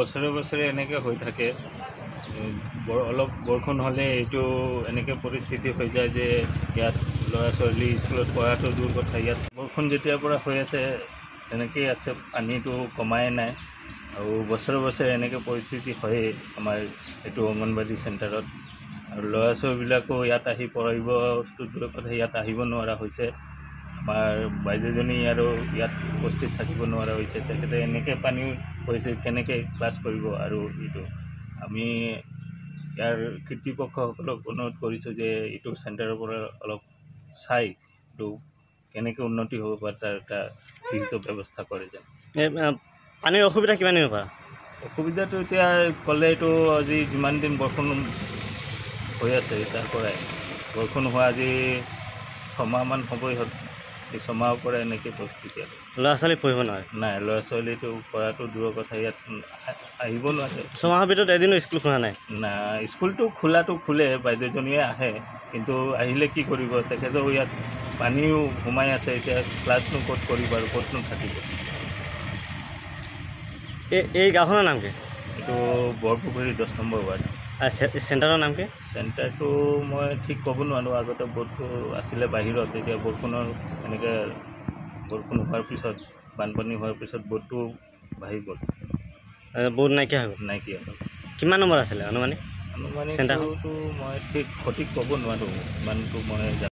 বছৰে বছৰে এনেকৈ হৈ থাকে। অলপ বৰষুণ হ'লে এইটো এনেকৈ পৰিস্থিতি হৈ যায় যে ইয়াত ল'ৰা ছোৱালী স্কুলত পঢ়াটো দূৰ কথা, ইয়াত বৰষুণ যেতিয়াৰ পৰা হৈ আছে তেনেকেই আছে, পানীটো কমাই নাই আৰু বছৰে বছৰে এনেকৈ পৰিস্থিতি হয়েই আমাৰ এইটো অংগনবাড়ী চেণ্টাৰত। আৰু ল'ৰা ছোৱালীবিলাকো ইয়াত আহি পঢ়িবটো দূৰৰ কথা, ইয়াত আহিব নোৱাৰা হৈছে। আমাৰ বাইদেউজনী আৰু ইয়াত উপস্থিত থাকিব নোৱাৰা হৈছে। তেখেতে এনেকৈ পানী হৈছে, কেনেকৈ ক্লাছ কৰিব। আৰু এইটো আমি ইয়াৰ কৰ্তৃপক্ষসকলক অনুৰোধ কৰিছোঁ যে এইটো চেণ্টাৰৰ পৰা অলপ চাই এইটো কেনেকৈ উন্নতি হ'ব পাৰে তাৰ এটা লিখিত ব্যৱস্থা কৰে যেন। পানীৰ অসুবিধা কিমান দিনৰ পৰা? অসুবিধাটো এতিয়া ক'লে এইটো আজি যিমান দিন বৰষুণ হৈ আছে তাৰ পৰাই, বৰষুণ হোৱা আজি 6 মাহমান হ'বই হ'ল। এই 6 মাহৰ পৰা এনেকৈ পৰিস্থিতি আছে। ল'ৰা ছোৱালী পঢ়িব নোৱাৰে? নাই, ল'ৰা ছোৱালীটো পঢ়াটো দূৰৰ কথা, ইয়াত আহিব নোৱাৰে। 6 মাহৰ ভিতৰত এদিনো স্কুল খোলা নাই? নাই, স্কুলটো খোলাটো খোলে, বাইদেউজনীয়ে আহে, কিন্তু আহিলে কি কৰিব, তেখেতেও ইয়াত পানীও সোমাই আছে। এতিয়া ক্লাছনো ক'ত কৰিব আৰু ক'তনো থাকিব। এই গাঁওখনৰ নাম কি? এইটো বৰপুখুৰী 10 নম্বৰ ৱাৰ্ড। চেণ্টাৰৰ নাম কি? চেণ্টাৰটো মই ঠিক ক'ব নোৱাৰোঁ। আগতে বৰ্ডটো আছিলে বাহিৰত, এতিয়া বৰষুণৰ এনেকৈ বৰষুণ হোৱাৰ পিছত, বানপানী হোৱাৰ পিছত বৰ্ডটো ভাঙি গ'ল। বৰ্ড নাইকিয়া হৈ গ'ল? নাইকিয়া হ'ল। কিমান নম্বৰ আছিলে আনুমানিক? চেণ্টাৰটো মই ঠিক সঠিক ক'ব নোৱাৰোঁ, ইমানটো মই